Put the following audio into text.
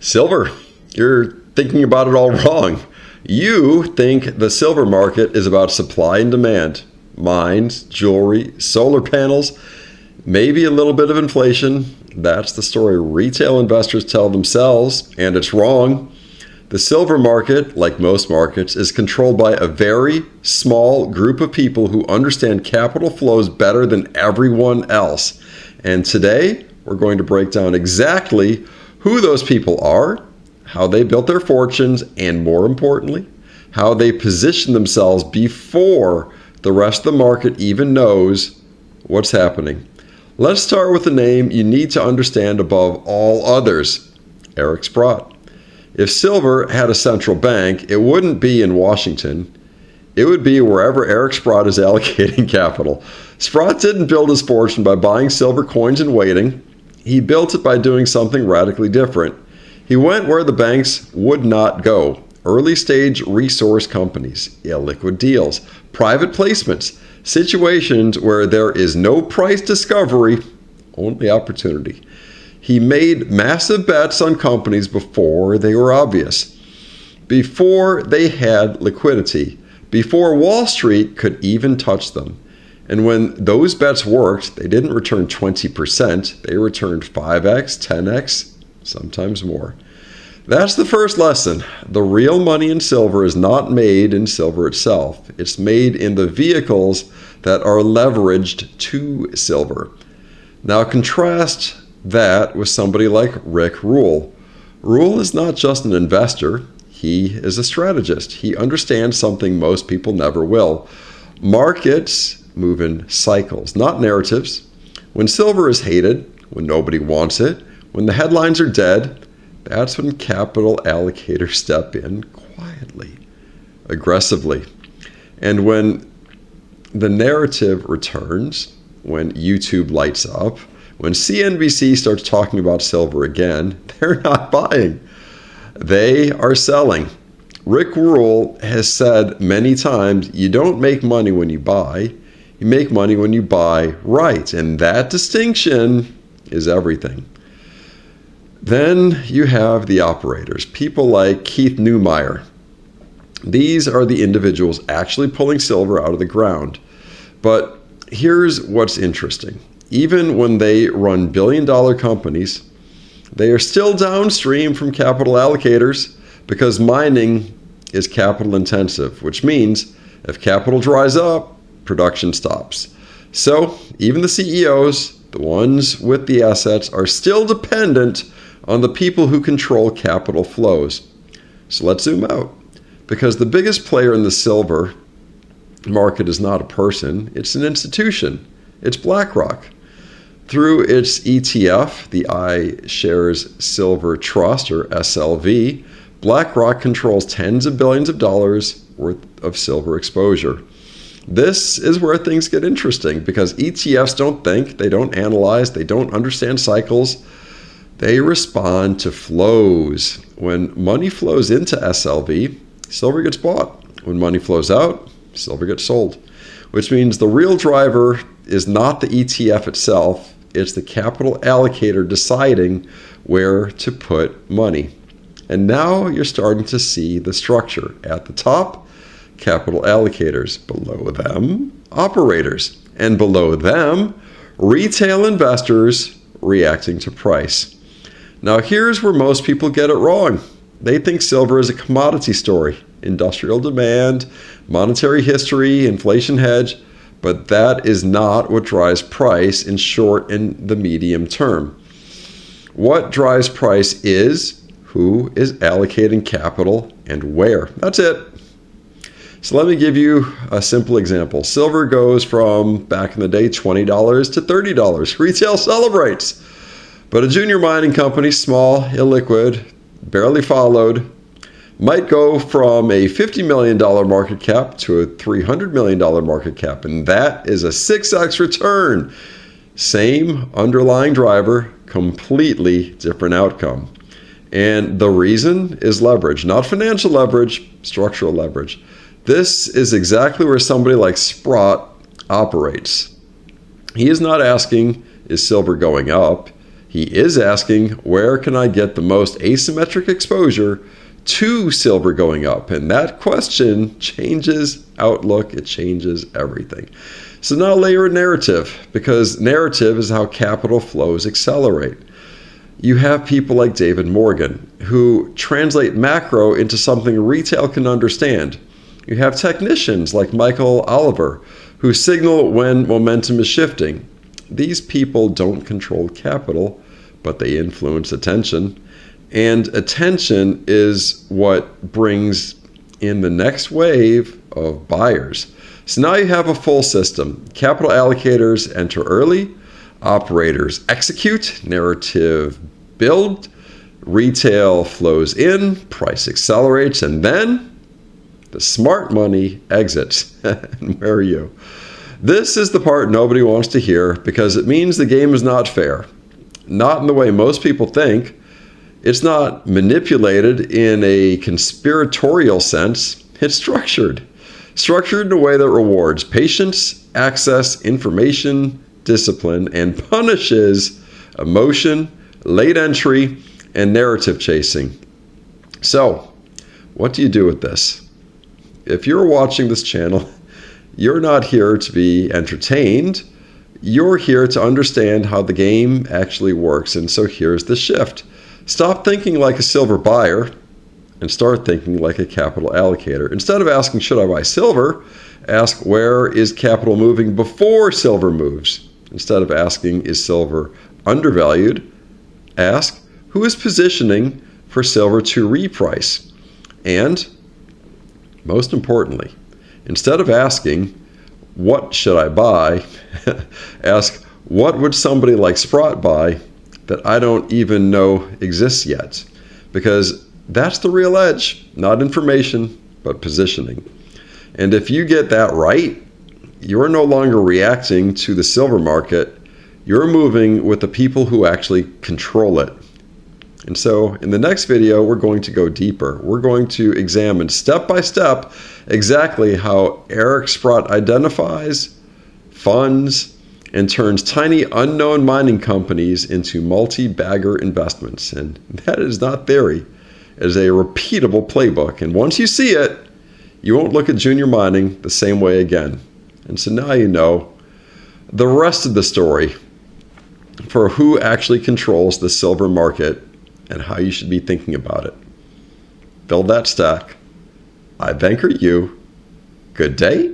Silver, you're thinking about it all wrong. You think the silver market is about supply and demand. Mines, jewelry, solar panels, maybe a little bit of inflation. That's the story retail investors tell themselves, and it's wrong. The silver market, like most markets, is controlled by a very small group of people who understand capital flows better than everyone else. And today, we're going to break down exactly who those people are, how they built their fortunes, and more importantly, how they position themselves before the rest of the market even knows what's happening. Let's start with a name you need to understand above all others, Eric Sprott. If silver had a central bank, it wouldn't be in Washington. It would be wherever Eric Sprott is allocating capital. Sprott didn't build his fortune by buying silver coins and waiting. He built it by doing something radically different. He went where the banks would not go. Early stage resource companies, illiquid deals, private placements, situations where there is no price discovery, only opportunity. He made massive bets on companies before they were obvious, before they had liquidity, before Wall Street could even touch them. And when those bets worked, they didn't return 20%, they returned 5x, 10x, sometimes more. That's the first lesson. The real money in silver is not made in silver itself. It's made in the vehicles that are leveraged to silver. Now contrast that with somebody like Rick Rule. Rule is not just an investor. He is a strategist. He understands something most people never will. Markets move in cycles, not narratives. When silver is hated, when nobody wants it, when the headlines are dead, that's when capital allocators step in quietly, aggressively. And when the narrative returns, when YouTube lights up, when CNBC starts talking about silver again, they're not buying. They are selling. Rick Rule has said many times, you don't make money when you buy. You make money when you buy right. And that distinction is everything. Then you have the operators, people like Keith Neumeyer. These are the individuals actually pulling silver out of the ground. But here's what's interesting. Even when they run billion-dollar companies, they are still downstream from capital allocators because mining is capital intensive, which means if capital dries up, production stops. So even the CEOs, the ones with the assets, are still dependent on the people who control capital flows. So let's zoom out, because the biggest player in the silver market is not a person, it's an institution. It's BlackRock. Through its ETF, the iShares Silver Trust, or SLV, BlackRock controls tens of billions of dollars worth of silver exposure. This is where things get interesting because ETFs don't think, they don't analyze, they don't understand cycles. They respond to flows. When money flows into SLV, silver gets bought. When money flows out, silver gets sold, which means the real driver is not the ETF itself, it's the capital allocator deciding where to put money. And now you're starting to see the structure. At the top, capital allocators. Below them, operators. And below them, retail investors reacting to price. Now here's where most people get it wrong. They think silver is a commodity story, industrial demand, monetary history, inflation hedge, but that is not what drives price in short and the medium term. What drives price is who is allocating capital and where. That's it. So let me give you a simple example. Silver goes from, back in the day, $20 to $30. Retail celebrates. But a junior mining company, small, illiquid, barely followed, might go from a $50 million market cap to a $300 million market cap. And that is a 6x return. Same underlying driver, completely different outcome. And the reason is leverage, not financial leverage, structural leverage. This is exactly where somebody like Sprott operates. He is not asking, is silver going up? He is asking, where can I get the most asymmetric exposure to silver going up? And that question changes outlook. It changes everything. So now layer a narrative, because narrative is how capital flows accelerate. You have people like David Morgan who translate macro into something retail can understand. You have technicians like Michael Oliver who signal when momentum is shifting. These people don't control capital, but they influence attention. And attention is what brings in the next wave of buyers. So now you have a full system. Capital allocators enter early, operators execute, narrative build, retail flows in, price accelerates, and then the smart money exits. And where are you? This is the part nobody wants to hear because it means the game is not fair. Not in the way most people think. It's not manipulated in a conspiratorial sense. It's structured. Structured in a way that rewards patience, access, information, discipline, and punishes emotion, late entry, and narrative chasing. So, what do you do with this? If you're watching this channel, you're not here to be entertained. You're here to understand how the game actually works. And so here's the shift. Stop thinking like a silver buyer and start thinking like a capital allocator. Instead of asking, should I buy silver? Ask, where is capital moving before silver moves? Instead of asking, is silver undervalued? Ask, who is positioning for silver to reprice? And most importantly, instead of asking, what should I buy? Ask, what would somebody like Sprott buy that I don't even know exists yet? Because that's the real edge, not information, but positioning. And if you get that right, you're no longer reacting to the silver market. You're moving with the people who actually control it. And so in the next video, we're going to go deeper. We're going to examine step by step exactly how Eric Sprott identifies, funds, and turns tiny unknown mining companies into multi-bagger investments. And that is not theory. It is a repeatable playbook. And once you see it, you won't look at junior mining the same way again. And so now you know the rest of the story for who actually controls the silver market and how you should be thinking about it. Build that stack. iBankerU. Good day.